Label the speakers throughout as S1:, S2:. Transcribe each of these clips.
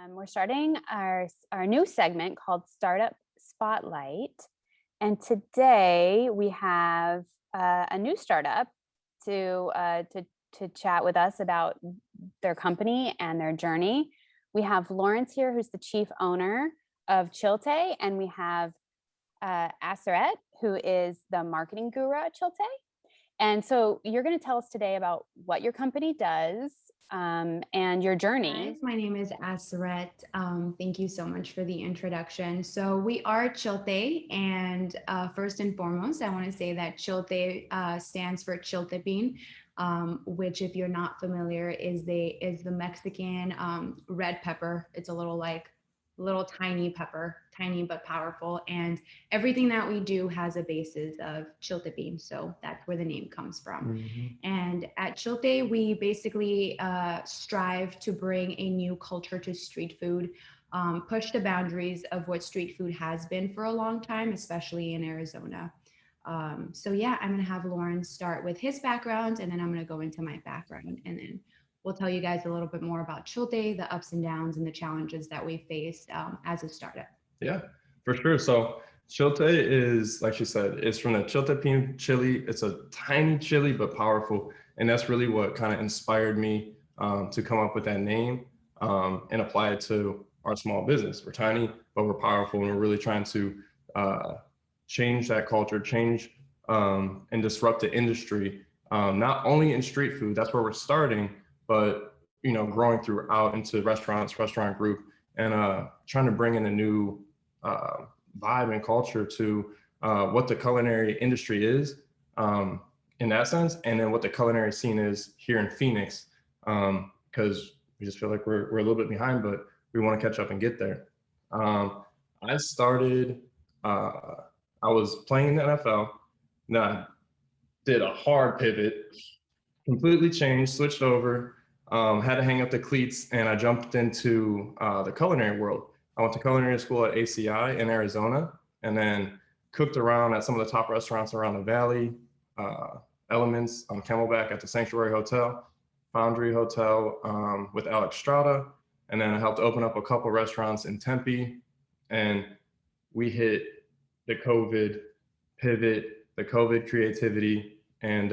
S1: We're starting our new segment called Startup Spotlight. And today we have a new startup to chat with us about their company and their journey. We have Lawrence here, who's the chief owner of Chilte, and we have Aseret, who is the marketing guru at Chilte. And so you're going to tell us today about what your company does and your journey.
S2: Guys, my name is Aseret. Thank you so much for the introduction. So we are Chilte, and first and foremost, I want to say that Chilte stands for Chilte bean, which, if you're not familiar, is the Mexican red pepper. It's a little tiny pepper, tiny but powerful. And everything that we do has a basis of Chilte bean. So that's where the name comes from. Mm-hmm. And at Chilte, we basically strive to bring a new culture to street food, push the boundaries of what street food has been for a long time, especially in Arizona. So yeah, I'm going to have Lauren start with his background, and then I'm going to go into my background, and then we'll tell you guys a little bit more about Chilte, the ups and downs and the challenges that we faced as a startup.
S3: Yeah, for sure. So Chilte is, like she said, it's from the Chiltepin chili. It's a tiny chili, but powerful. And that's really what kind of inspired me to come up with that name and apply it to our small business. We're tiny, but we're powerful. And we're really trying to change that culture, change and disrupt the industry, not only in street food, that's where we're starting, but growing throughout into restaurant group, and trying to bring in a new vibe and culture to what the culinary industry is in that sense, and then what the culinary scene is here in Phoenix, because we just feel like we're a little bit behind, but we want to catch up and get there. I started, I was playing in the NFL, and I did a hard pivot, completely changed, switched over, had to hang up the cleats, and I jumped into the culinary world. I went to culinary school at ACI in Arizona, and then cooked around at some of the top restaurants around the valley, Elements on Camelback at the Sanctuary Hotel, Foundry Hotel with Alex Strada, and then I helped open up a couple restaurants in Tempe, and we hit the COVID pivot, the COVID creativity, and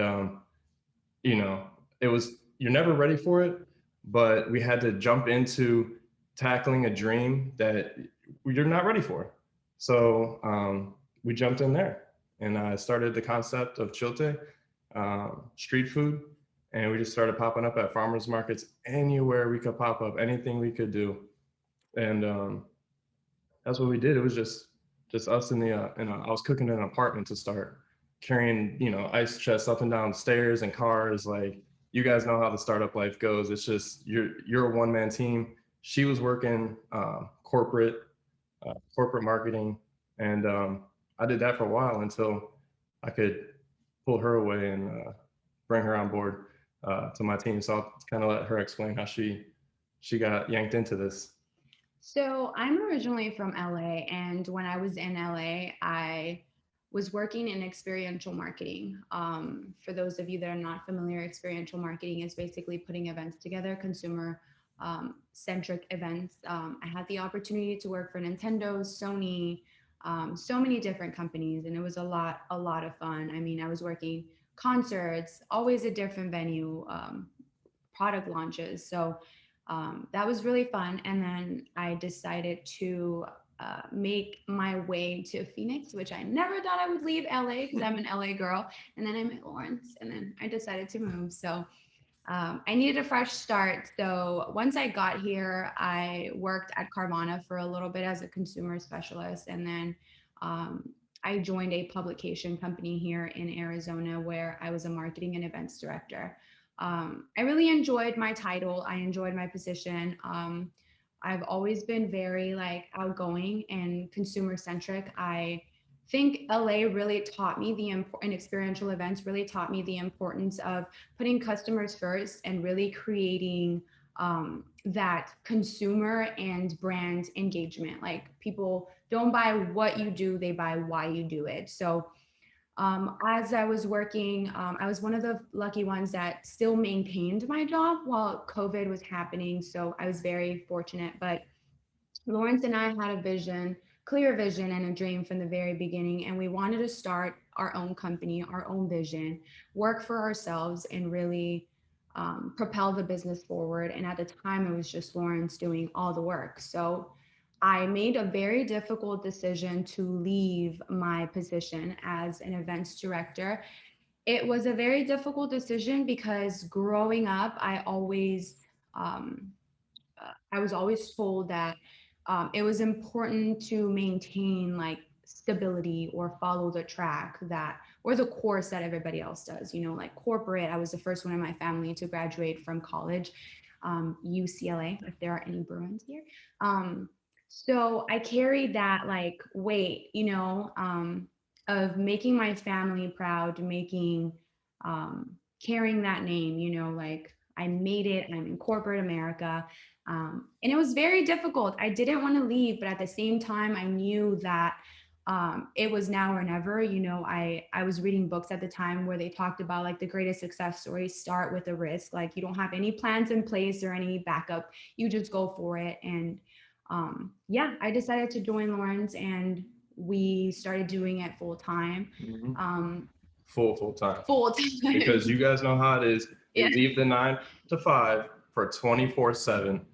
S3: it was, you're never ready for it, but we had to jump into tackling a dream that you're not ready for. So we jumped in there, and I started the concept of Chilte, street food, and we just started popping up at farmers markets anywhere we could pop up, anything we could do, and that's what we did. It was just us in the I was cooking in an apartment to start, carrying ice chests up and down stairs and cars. Like, you guys know how the startup life goes. It's just you're a one-man team. She was working corporate marketing, and I did that for a while until I could pull her away and bring her on board to my team. So I'll kind of let her explain how she got yanked into this.
S2: So I'm originally from LA, and when I was in LA, I was working in experiential marketing. For those of you that are not familiar, experiential marketing is basically putting events together, consumer centric events. I had the opportunity to work for Nintendo, Sony, so many different companies, and it was a lot of fun. I mean, I was working concerts, always a different venue, product launches. So that was really fun. And then I decided to make my way to Phoenix, which I never thought I would leave LA because I'm an LA girl. And then I met Lawrence, and then I decided to move. So I needed a fresh start. So once I got here, I worked at Carvana for a little bit as a consumer specialist. And then I joined a publication company here in Arizona where I was a marketing and events director. I really enjoyed my title. I enjoyed my position. I've always been very outgoing and consumer centric. I think LA really taught me and experiential events really taught me the importance of putting customers first and really creating that consumer and brand engagement. Like, people don't buy what you do, they buy why you do it. So as I was working, I was one of the lucky ones that still maintained my job while COVID was happening. So I was very fortunate, but Lawrence and I had a vision, clear vision and a dream from the very beginning. And we wanted to start our own company, our own vision, work for ourselves, and really propel the business forward. And at the time, it was just Lawrence doing all the work. So I made a very difficult decision to leave my position as an events director. It was a very difficult decision because growing up, um, I was always told that it was important to maintain like stability or follow the track that or the course that everybody else does. You know, like corporate. I was the first one in my family to graduate from college, UCLA. If there are any Bruins here, so I carried that like weight, of making my family proud, making carrying that name. Like I made it. I'm in corporate America. And it was very difficult. I didn't want to leave, but at the same time, I knew that it was now or never. I was reading books at the time where they talked about like the greatest success stories start with a risk. Like you don't have any plans in place or any backup. You just go for it. And yeah, I decided to join Lawrence, and we started doing it full time.
S3: Mhm.
S2: Um,
S3: Full time.
S2: Full time.
S3: Because you guys know how it is. You
S2: Yeah.
S3: leave the 9 to 5 for 24/7,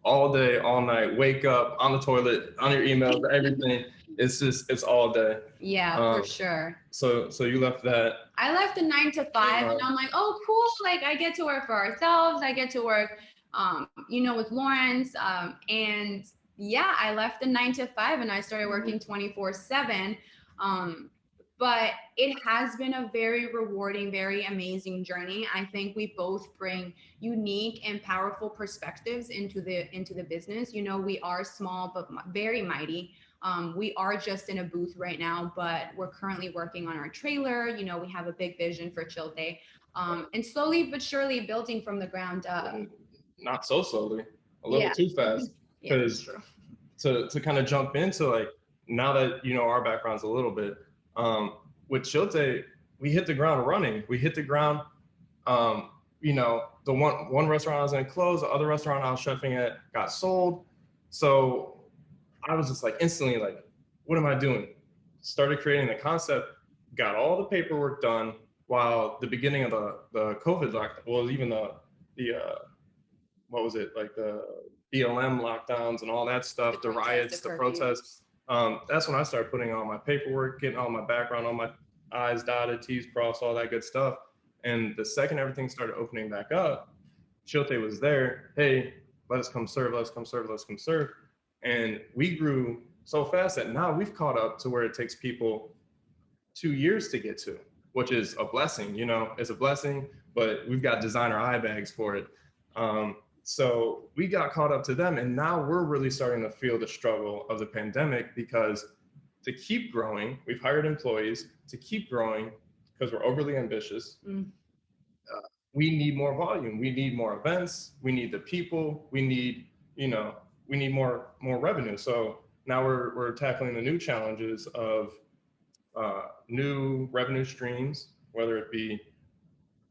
S3: all day, all night. Wake up on the toilet, on your emails, everything. It's all day.
S2: Yeah, for sure.
S3: So you left that.
S2: I left the 9 to 5, and I'm like, oh, cool. Like I get to work for ourselves. I get to work, with Lawrence. And yeah, I left the 9 to 5 and I started working 24/7. But it has been a very rewarding, very amazing journey. I think we both bring unique and powerful perspectives into the business. We are small but very mighty. We are just in a booth right now, but we're currently working on our trailer. We have a big vision for Chilte, and slowly but surely building from the ground up.
S3: Not so slowly, a little
S2: Yeah.
S3: too fast.
S2: Yeah, that's
S3: Because
S2: true.
S3: to kind of jump into like now that you know our backgrounds a little bit, with Chilte, we hit the ground running. We hit the ground. The one restaurant I was in closed, the other restaurant I was chefing at got sold. So I was just like instantly like, what am I doing? Started creating the concept, got all the paperwork done while the beginning of the COVID lockdown, well, even the what was it, like the BLM lockdowns and all that stuff, the riots, the protests. That's when I started putting all my paperwork, getting all my background, all my I's dotted, T's crossed, all that good stuff. And the second everything started opening back up, Chilte was there. Hey, let us come serve, let us come serve, let us come serve. And we grew so fast that now we've caught up to where it takes people 2 years to get to, which is a blessing. It's a blessing, but we've got designer eye bags for it. So we got caught up to them, and now we're really starting to feel the struggle of the pandemic, because to keep growing, we've hired employees to keep growing because we're overly ambitious. We need more volume. We need more events. We need the people. We need, we need more revenue. So now we're tackling the new challenges of new revenue streams, whether it be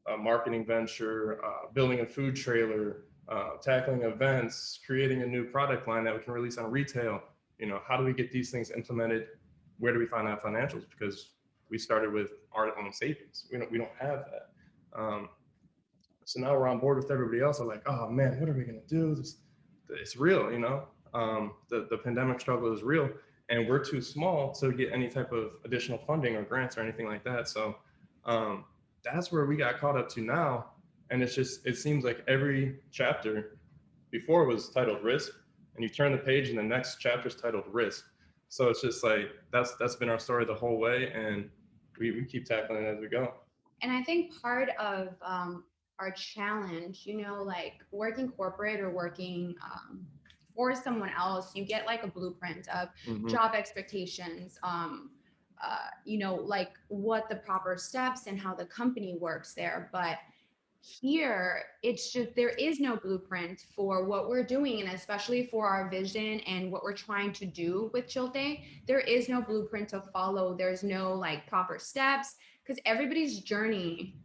S3: a marketing venture, building a food trailer, tackling events, creating a new product line that we can release on retail. How do we get these things implemented? Where do we find that financials? Because we started with our own savings. We don't have that. So now we're on board with everybody else. I'm like, oh man, what are we gonna do? It's real, the pandemic struggle is real, and we're too small to get any type of additional funding or grants or anything like that. So that's where we got caught up to now. And it seems like every chapter before was titled risk, and you turn the page and the next chapter is titled risk. So it's just like, that's been our story the whole way. And we keep tackling it as we go.
S2: And I think part of our challenge, like working corporate or working for someone else, you get like a blueprint of job expectations, like what the proper steps and how the company works there. But here, it's just there is no blueprint for what we're doing, and especially for our vision and what we're trying to do with Chilte. There is no blueprint to follow. There's no like proper steps, because everybody's journey,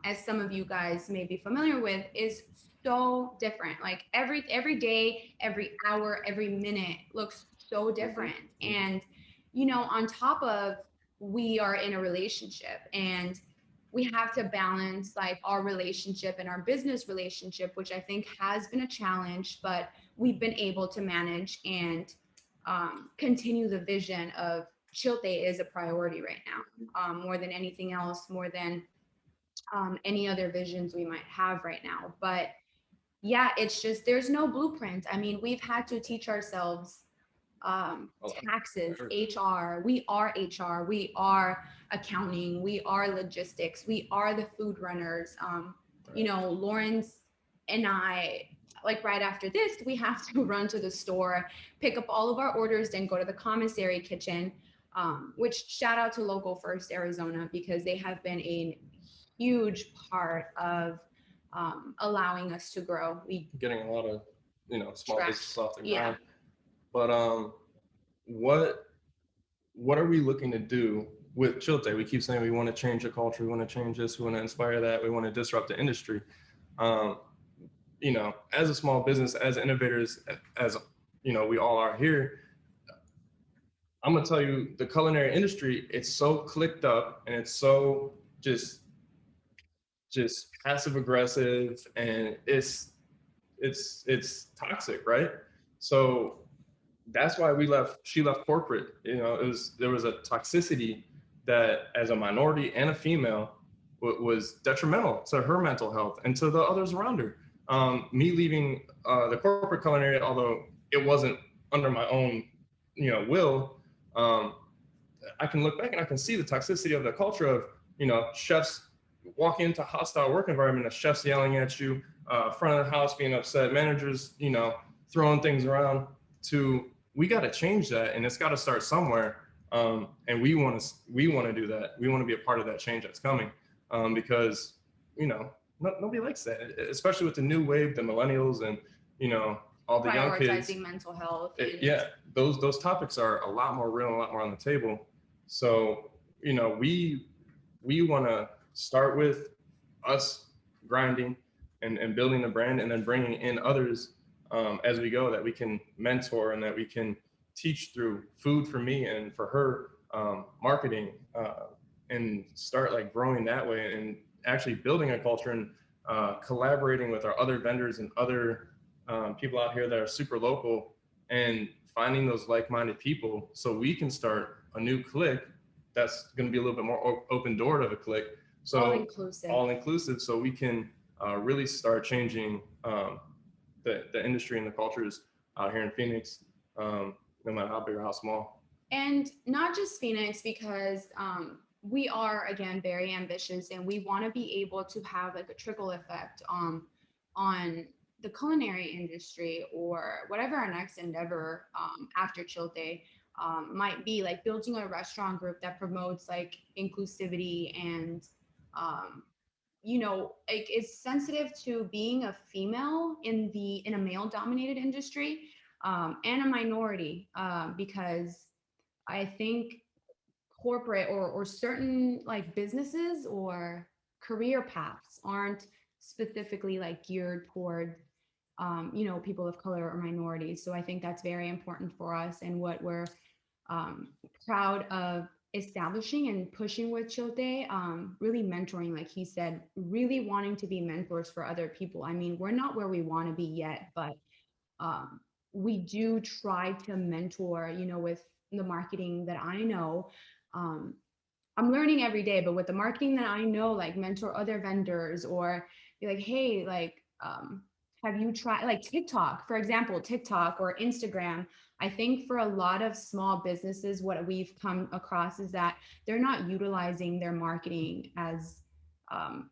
S2: as some of you guys may be familiar with, is so different. Like every day, every hour, every minute looks so different. And on top of, we are in a relationship, and we have to balance like our relationship and our business relationship, which I think has been a challenge, but we've been able to manage and continue the vision of Chilte is a priority right now, more than anything else, more than any other visions we might have right now. But yeah, it's just there's no blueprint. I mean, we've had to teach ourselves taxes, HR. We are HR. We are accounting. We are logistics. We are the food runners. Lawrence and I, like right after this, we have to run to the store, pick up all of our orders, then go to the commissary kitchen. Which shout out to Local First Arizona, because they have been a huge part of allowing us to grow. We
S3: getting a lot of small businesses off the ground.
S2: Yeah.
S3: But what are we looking to do with Chilte? We keep saying we want to change the culture, we want to change this, we want to inspire that, we want to disrupt the industry. As a small business, as innovators, as we all are here, I'm gonna tell you, the culinary industry, it's so clicked up and it's so just passive aggressive, and it's toxic, right? So that's why she left corporate. There was a toxicity that, as a minority and a female, was detrimental to her mental health and to the others around her. Me leaving the corporate culinary, although it wasn't under my own will, I can look back and I can see the toxicity of the culture of chefs walking into a hostile work environment, of chefs yelling at you, front of the house being upset, managers throwing things around. We got to change that, and it's got to start somewhere. And we want to do that. We want to be a part of that change that's coming, because nobody likes that, especially with the new wave, the millennials, and all the young kids.
S2: Prioritizing mental health.
S3: Those topics are a lot more real and a lot more on the table. So we want to start with us grinding and building the brand, and then bringing in others as we go, that we can mentor and that we can teach through food for me and for her, marketing, and start like growing that way, and actually building a culture, and collaborating with our other vendors and other people out here that are super local, and finding those like-minded people so we can start a new clique that's going to be a little bit more open door of a clique. So all inclusive, so we can really start changing the industry and the cultures out here in Phoenix, no matter how big or how small.
S2: And not just Phoenix, because we are, again, very ambitious, and we want to be able to have like a trickle effect on the culinary industry, or whatever our next endeavor after Chilte might be, like building a restaurant group that promotes like inclusivity and like is sensitive to being a female in a male dominated industry, and a minority, because I think corporate or certain like businesses or career paths aren't specifically like geared toward people of color or minorities. So I think that's very important for us, and what we're proud of establishing and pushing with Chilte, really mentoring, like he said, really wanting to be mentors for other people. I mean, we're not where we want to be yet, but we do try to mentor, with the marketing that I know. I'm learning every day, but with the marketing that I know, like mentor other vendors, or be like, hey, like, have you tried like TikTok, for example, TikTok or Instagram? I think for a lot of small businesses, what we've come across is that they're not utilizing their marketing as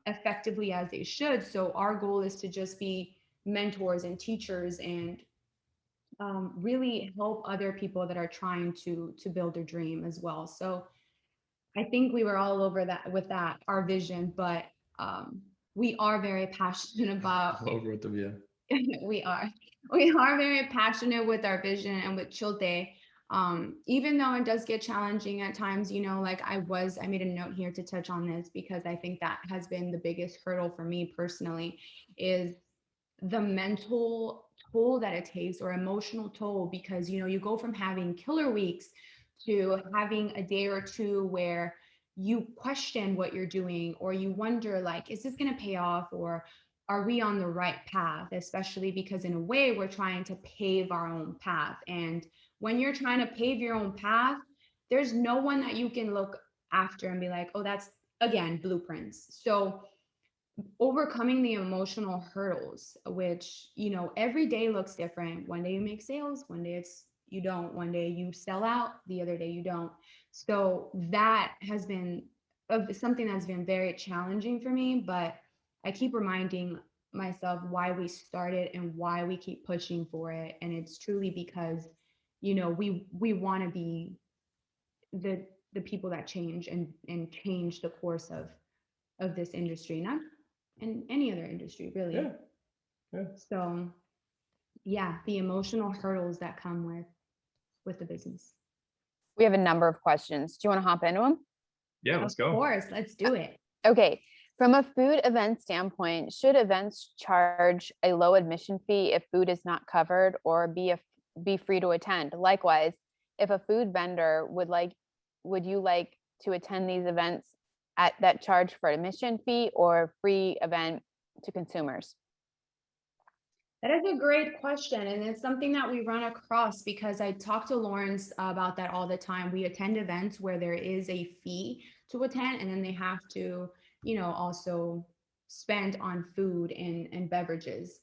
S2: effectively as they should. So our goal is to just be mentors and teachers, and really help other people that are trying to build their dream as well. So I think we were all over that with that, our vision, but we are very passionate about
S3: over with the
S2: we are very passionate with our vision and with Chilte. Even though it does get challenging at times, like I made a note here to touch on this, because I think that has been the biggest hurdle for me personally, is the mental toll that it takes, or emotional toll, because you go from having killer weeks to having a day or two where you question what you're doing, or you wonder, like, is this going to pay off, or are we on the right path? Especially because in a way we're trying to pave our own path, and when you're trying to pave your own path, there's no one that you can look after and be like, oh, that's, again, blueprints. So overcoming the emotional hurdles, which, every day looks different. One day you make sales, one day you don't, one day you sell out, the other day you don't. So that has been something that's been very challenging for me, but I keep reminding myself why we started and why we keep pushing for it. And it's truly because, we want to be the people that change and change the course of this industry, not in any other industry, really.
S3: Yeah. Yeah.
S2: So yeah, the emotional hurdles that come with the business.
S1: We have a number of questions. Do you want to hop into them?
S3: Yeah, let's
S2: Of
S3: go.
S2: course, let's do it.
S1: Okay. From a food event standpoint, should events charge a low admission fee if food is not covered, or be free to attend? Likewise, if a food vendor would you like to attend these events at that charge for admission fee, or free event to consumers?
S2: That is a great question. And it's something that we run across, because I talk to Lawrence about that all the time. We attend events where there is a fee to attend, and then they have to, also spend on food and beverages.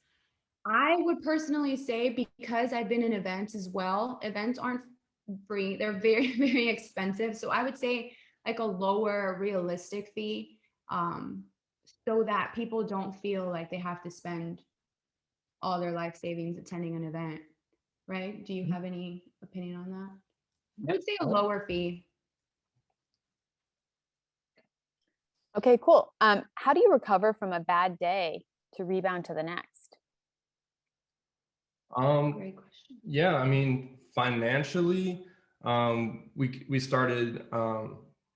S2: I would personally say, because I've been in events as well, events aren't free. They're very, very expensive. So I would say like a lower realistic fee, so that people don't feel like they have to spend all their life savings attending an event, right? Do you have any opinion on that? I would say a lower fee.
S1: Okay, cool. How do you recover from a bad day to rebound to the next?
S2: Great question.
S3: Yeah, I mean, financially, we started,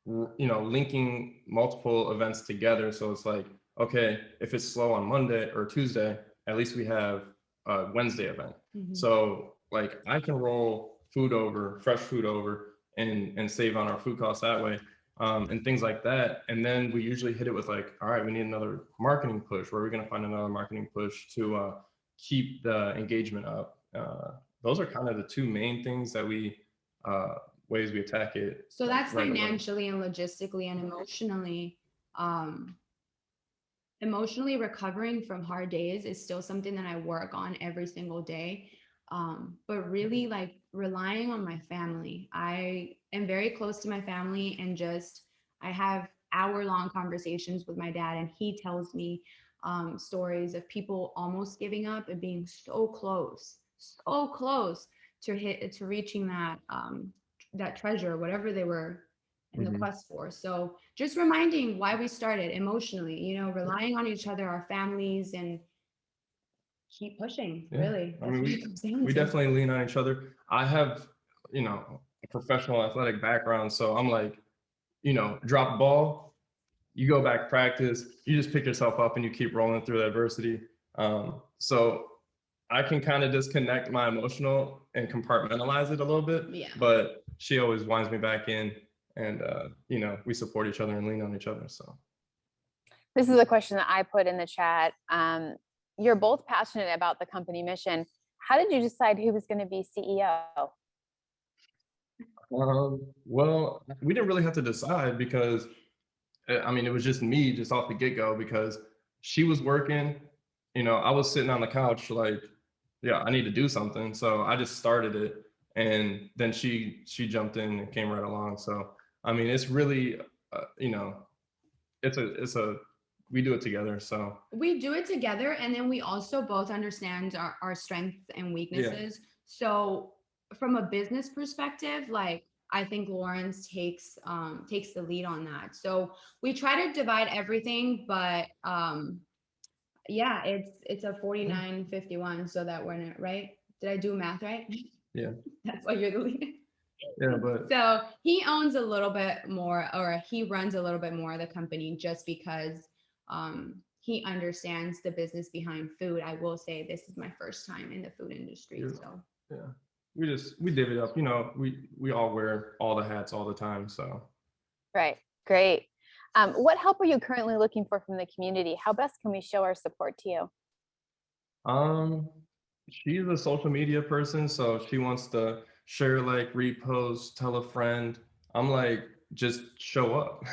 S3: linking multiple events together. So it's like, okay, if it's slow on Monday or Tuesday, at least we have a Wednesday event.
S2: Mhm.
S3: So like I can roll fresh food over, and save on our food costs that way, and things like that. And then we usually hit it with like, all right, we need another marketing push. Where are we going to find another marketing push to keep the engagement up? Those are kind of the two main things that ways we attack it.
S2: So that's
S3: right away.
S2: financially and logistically and emotionally recovering from hard days is still something that I work on every single day. But really, like, relying on my family. I am very close to my family, and I have hour-long conversations with my dad, and he tells me stories of people almost giving up and being so close to reaching that treasure, whatever they were in the quest for. So just reminding why we started emotionally, relying on each other, our families, and keep pushing.
S3: Yeah.
S2: Really.
S3: I
S2: That's
S3: mean,
S2: what it comes down
S3: we
S2: to.
S3: definitely lean on each other. I have, a professional athletic background. So I'm like, drop the ball, you go back practice, you just pick yourself up and you keep rolling through the adversity. So I can kind of disconnect my emotional and compartmentalize it a little bit.
S2: Yeah.
S3: But she always winds me back in, and we support each other and lean on each other. So
S1: This is a question that I put in the chat. You're both passionate about the company mission. How did you decide who was going to be CEO?
S3: well, we didn't really have to decide, because it was just me, just off the get-go, because she was working, I was sitting on the couch like, yeah, I need to do something. So I just started it, and then she jumped in and came right along. So it's really, we do it together. So
S2: We do it together, and then we also both understand our strengths and weaknesses. So from a business perspective, like, I think Lawrence takes the lead on that. So we try to divide everything, but yeah, it's a 49-51, so that we're in it, right? Did I do math right?
S3: Yeah.
S2: That's why you're the lead.
S3: Yeah, but
S2: So he owns a little bit more, or he runs a little bit more of the company, just because he understands the business behind food. I will say this is my first time in the food industry. So
S3: yeah, we divvy it up. You know, we all wear all the hats all the time. So
S1: Right. Great. What help are you currently looking for from the community? How best can we show our support to you?
S3: She's a social media person, so she wants to share, like, repost, tell a friend. I'm like, just show up,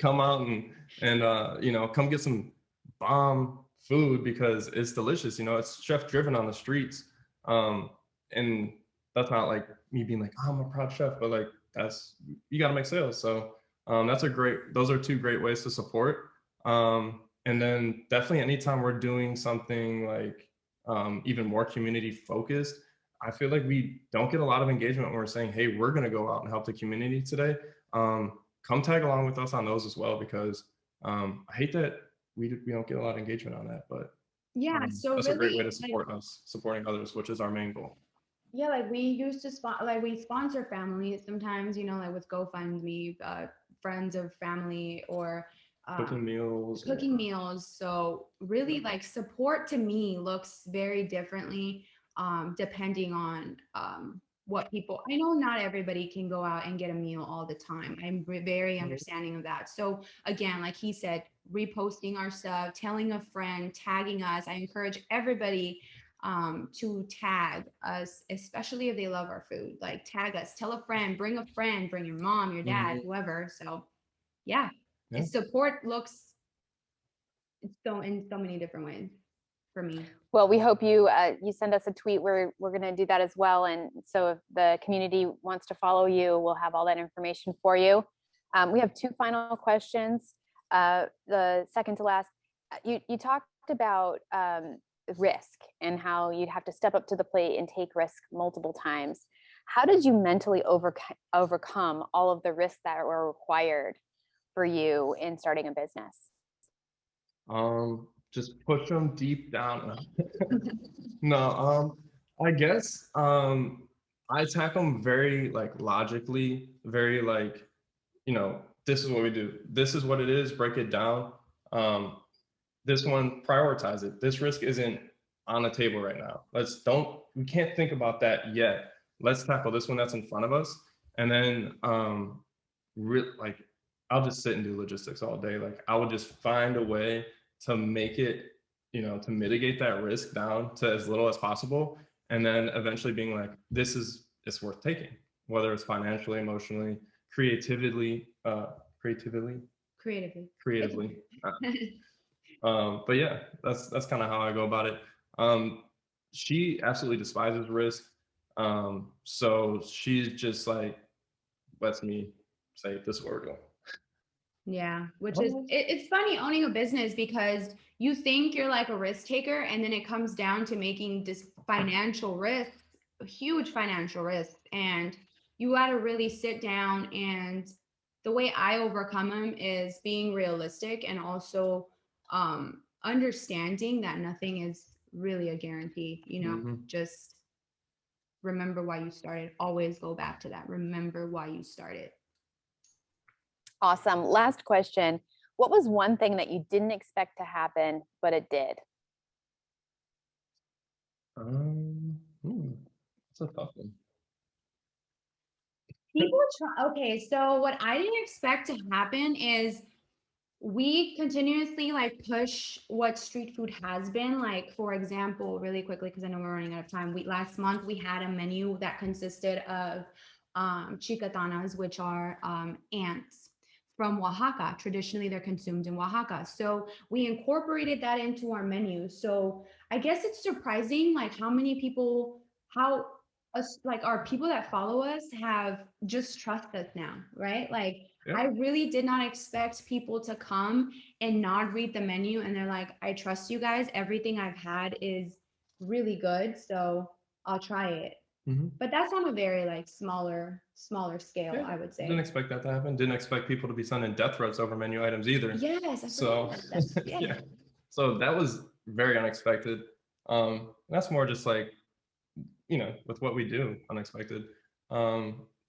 S3: come out and you know, come get some bomb food because it's delicious. You know, it's chef driven on the streets. And that's not like me being like, oh, I'm a proud chef, but like that's you got to make sales. So those are two great ways to support. And then definitely anytime we're doing something like even more community focused, I feel like we don't get a lot of engagement when we're saying, hey, we're going to go out and help the community today. Come tag along with us on those as well, because I hate that we don't get a lot of engagement on that, but
S2: yeah, so
S3: that's
S2: really,
S3: a great way to support us, supporting others, which is our main goal.
S2: yeah, like we used to we sponsor families sometimes, you know, like with GoFundMe, friends of family, or
S3: Cooking meals.
S2: cooking meals. So really, like, support to me looks very differently depending on what people, I know not everybody can go out and get a meal all the time. I'm very understanding of that. So again, like he said, reposting our stuff, telling a friend, tagging us. I encourage everybody to tag us, especially if they love our food. Like, tag us, tell a friend, bring your mom, your dad, whoever. So yeah, its support looks so in so many different ways for me.
S1: Well, we hope you send us a tweet. We're going to do that as well. And so if the community wants to follow you, we'll have all that information for you. We have two final questions. The second to last, you talked about risk and how you'd have to step up to the plate and take risk multiple times. How did you mentally overcome all of the risks that were required for you in starting a business?
S3: Just push them deep down. No, I guess I attack them very like logically, very like, you know, this is what we do. This is what it is, break it down. This one, prioritize it. This risk isn't on the table right now. We can't think about that yet. Let's tackle this one that's in front of us. And then like I'll just sit and do logistics all day. Like I would just find a way to make it, you know, to mitigate that risk down to as little as possible. And then eventually being like, it's worth taking, whether it's financially, emotionally, creatively. But yeah, that's kind of how I go about it. She absolutely despises risk. So she's just like, lets me say, this is where we're going.
S2: Yeah, which is, it's funny owning a business because you think you're like a risk taker, and then it comes down to making this financial risk, a huge financial risk. And you got to really sit down, and the way I overcome them is being realistic and also understanding that nothing is really a guarantee, you know, just remember why you started. Always go back to that. Remember why you started.
S1: Awesome. Last question. What was one thing that you didn't expect to happen, but it did?
S3: That's a tough one.
S2: Okay, so what I didn't expect to happen is we continuously like push what street food has been. Like, for example, really quickly, because I know we're running out of time. Last month we had a menu that consisted of chicatanas, which are ants from Oaxaca. Traditionally, they're consumed in Oaxaca. So we incorporated that into our menu. So I guess it's surprising, like how many people, like our people that follow us have just trust us now, right? Like, yeah. I really did not expect people to come and not read the menu. And they're like, I trust you guys. Everything I've had is really good. So I'll try it. But that's on a very like smaller scale, yeah, I would say.
S3: Didn't expect that to happen. Didn't expect people to be sending death threats over menu items either.
S2: Yes.
S3: So yeah. So that was very unexpected. That's more just like, you know, with what we do, unexpected.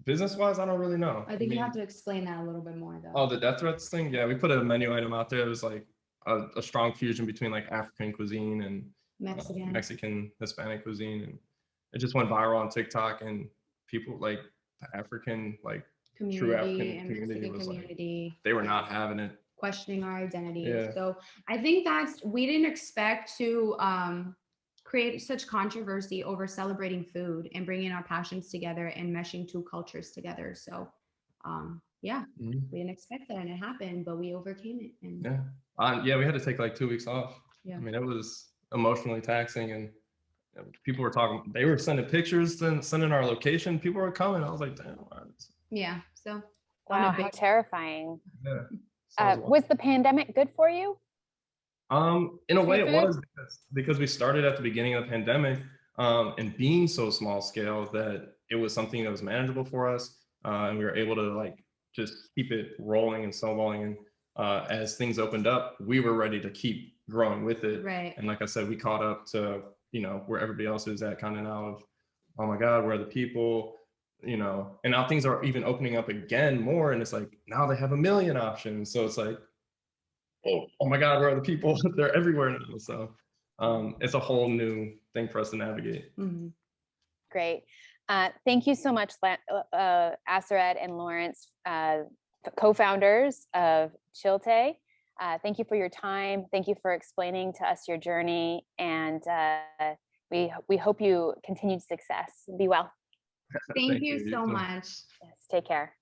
S3: Business wise, I don't really know.
S2: I think you have to explain that a little bit more though.
S3: Oh, the death threats thing? Yeah, we put a menu item out there. It was like, a strong fusion between like African cuisine and
S2: Mexican.
S3: Hispanic cuisine, and it just went viral on TikTok, and people like the African, like true
S2: Community
S3: African
S2: and
S3: community
S2: Mexican
S3: was like,
S2: community.
S3: they were not having it.
S2: Questioning our identity.
S3: Yeah.
S2: So I think we didn't expect to create such controversy over celebrating food and bringing our passions together and meshing two cultures together. So yeah,
S3: Mhm.
S2: we didn't expect that, and it happened, but we overcame it. And
S3: Yeah, we had to take like 2 weeks off.
S2: Yeah.
S3: I mean, it was emotionally taxing, and people were talking, they were sending pictures and sending our location. People were coming. I was like, damn.
S2: yeah, so
S1: Wow, how terrifying.
S3: Yeah. So
S1: Was the pandemic good for you?
S3: In a way it
S1: Seafood?
S3: was, because we started at the beginning of the pandemic, and being so small scale that it was something that was manageable for us, and we were able to like just keep it rolling and snowballing. And as things opened up, we were ready to keep growing with it.
S2: Right.
S3: And like I said, we caught up to, you know, where everybody else is at kind of now of, oh my God, where are the people? You know, and now things are even opening up again more, and it's like now they have a million options. So it's like, oh my God, where are the people? They're everywhere now. So it's a whole new thing for us to navigate.
S2: Mhm.
S1: Great. Thank you so much, Aseret and Lawrence, co-founders of Chilte. Thank you for your time. Thank you for explaining to us your journey. And we hope you continued success. Be well.
S2: Thank you
S3: you
S2: so
S3: too.
S2: much.
S1: Yes, take care.